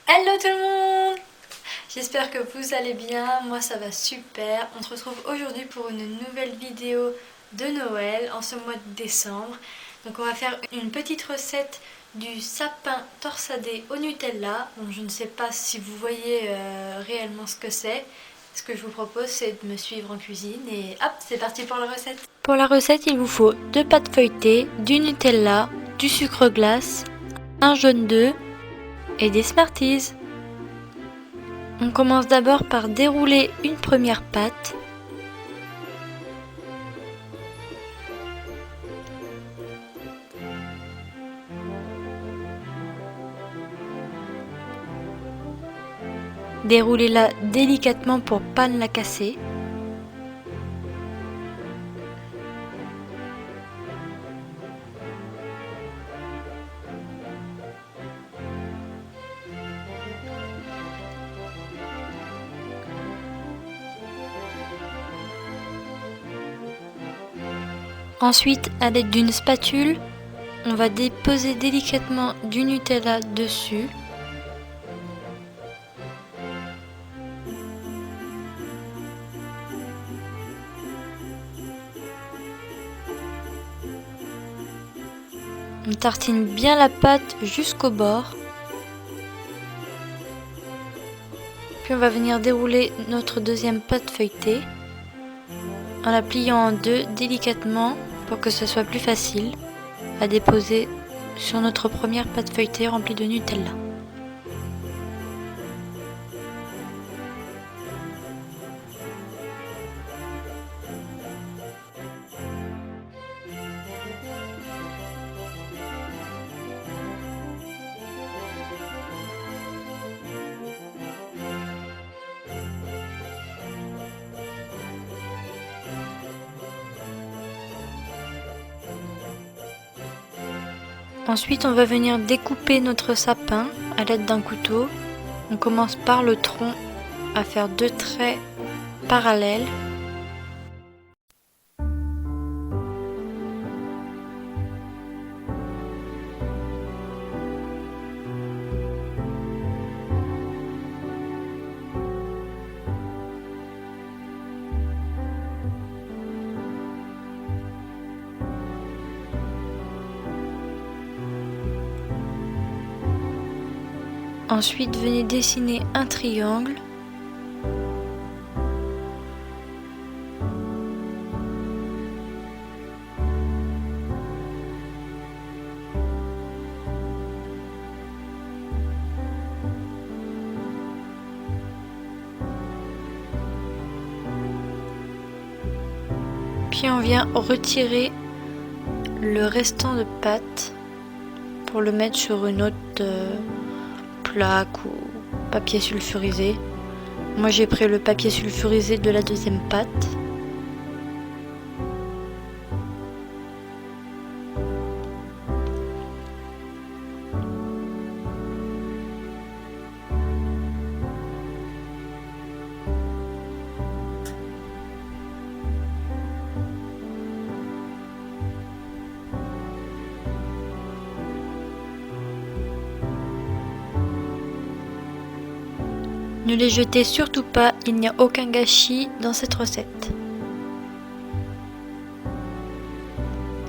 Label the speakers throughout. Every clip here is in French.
Speaker 1: Hello tout le monde! J'espère que vous allez bien, moi ça va super. On se retrouve aujourd'hui pour une nouvelle vidéo de Noël en ce mois de décembre. Donc on va faire une petite recette du sapin torsadé au Nutella. Donc je ne sais pas si vous voyez réellement ce que c'est. Ce que je vous propose c'est de me suivre en cuisine et hop, c'est parti pour la recette. Pour la recette il vous faut 2 pâtes feuilletées, du Nutella, du sucre glace, un jaune d'œuf et des Smarties. On commence d'abord par dérouler une première pâte. Déroulez-la délicatement pour pas la casser. Ensuite, à l'aide d'une spatule, on va déposer délicatement du Nutella dessus. On tartine bien la pâte jusqu'au bord. Puis on va venir dérouler notre deuxième pâte feuilletée en la pliant en deux délicatement pour que ce soit plus facile à déposer sur notre première pâte feuilletée remplie de Nutella. Ensuite, on va venir découper notre sapin à l'aide d'un couteau. On commence par le tronc à faire 2 traits parallèles. Ensuite, venez dessiner un triangle. Puis on vient retirer le restant de pâte pour le mettre sur une autre plaque ou papier sulfurisé. Moi j'ai pris le papier sulfurisé de la deuxième pâte. Ne les jetez surtout pas, il n'y a aucun gâchis dans cette recette.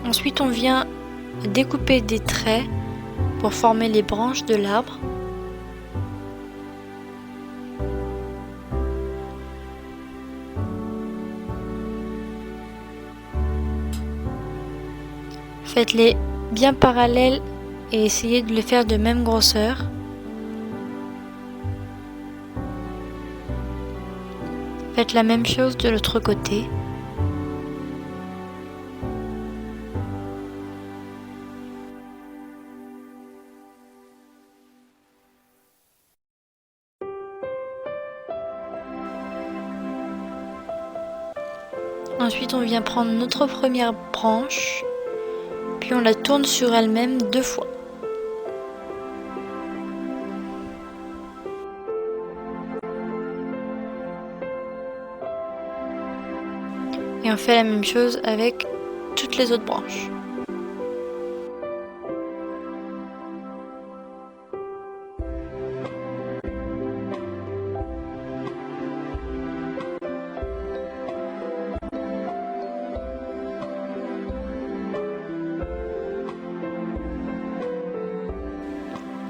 Speaker 1: Ensuite, on vient découper des traits pour former les branches de l'arbre. Faites-les bien parallèles et essayez de les faire de même grosseur. Faites la même chose de l'autre côté. Ensuite, on vient prendre notre première branche, puis on la tourne sur elle-même 2 fois. Et on fait la même chose avec toutes les autres branches.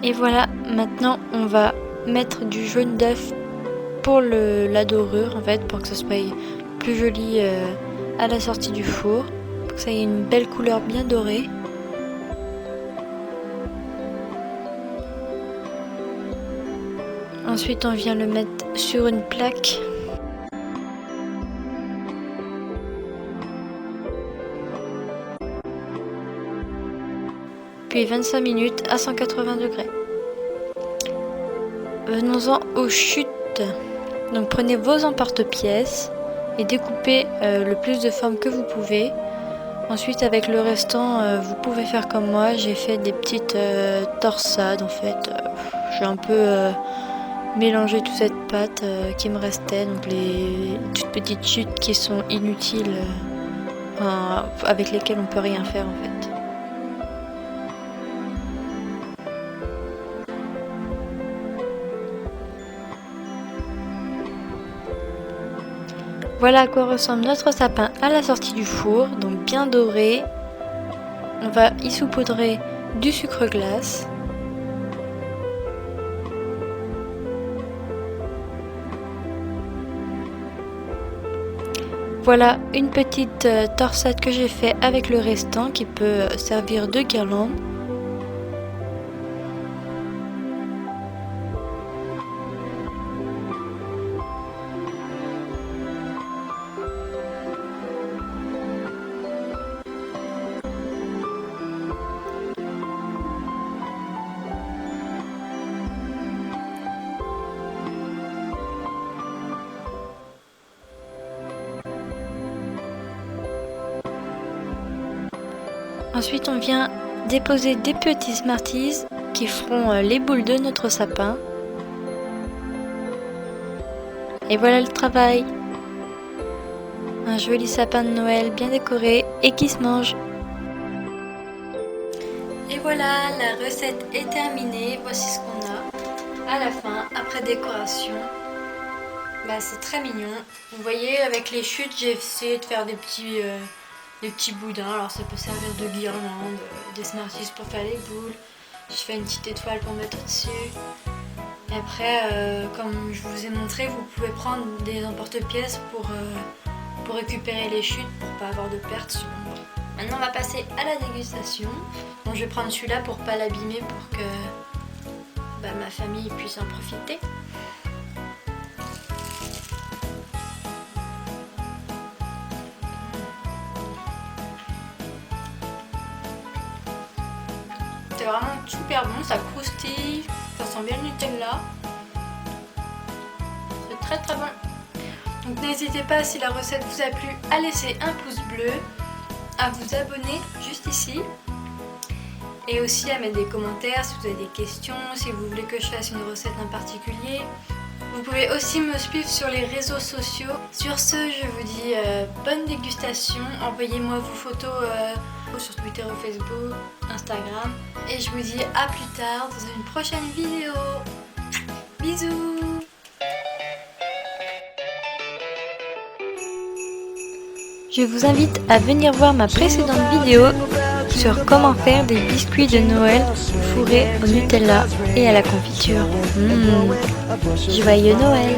Speaker 1: Et voilà, maintenant on va mettre du jaune d'œuf pour la dorure en fait, pour que ça soit plus joli à la sortie du four, pour que ça ait une belle couleur bien dorée. Ensuite on vient le mettre sur une plaque. Puis 25 minutes à 180 degrés. Venons-en aux chutes. Donc prenez vos emporte-pièces et découpez le plus de formes que vous pouvez. Ensuite avec le restant, vous pouvez faire comme moi. J'ai fait des petites torsades en fait. J'ai un peu mélangé toute cette pâte qui me restait. Donc les toutes petites chutes qui sont inutiles, avec lesquelles on peut rien faire en fait. Voilà à quoi ressemble notre sapin à la sortie du four, donc bien doré. On va y saupoudrer du sucre glace. Voilà une petite torsade que j'ai fait avec le restant qui peut servir de guirlande. Ensuite, on vient déposer des petits Smarties qui feront les boules de notre sapin. Et voilà le travail. Un joli sapin de Noël bien décoré et qui se mange. Et voilà, la recette est terminée. Voici ce qu'on a à la fin, après décoration. C'est très mignon. Vous voyez, avec les chutes, j'ai essayé de faire des petits boudins. Alors ça peut servir de guirlande, des Smarties pour faire les boules. Je fais une petite étoile pour mettre dessus. Et après, comme je vous ai montré, vous pouvez prendre des emporte-pièces pour récupérer les chutes, pour pas avoir de pertes. Maintenant on va passer à la dégustation. Donc je vais prendre celui-là pour pas l'abîmer, pour que ma famille puisse en profiter. C'est vraiment super bon, ça croustille, ça sent bien le Nutella. C'est très très bon. Donc n'hésitez pas, si la recette vous a plu, à laisser un pouce bleu, à vous abonner juste ici. Et aussi à mettre des commentaires si vous avez des questions, si vous voulez que je fasse une recette en particulier. Vous pouvez aussi me suivre sur les réseaux sociaux. Sur ce, je vous dis bonne dégustation. Envoyez-moi vos photos sur Twitter ou Facebook, Instagram. Et je vous dis à plus tard dans une prochaine vidéo. Bisous! Je vous invite à venir voir ma précédente vidéo sur comment faire des biscuits de Noël fourrés au Nutella et à la confiture. Joyeux Noël!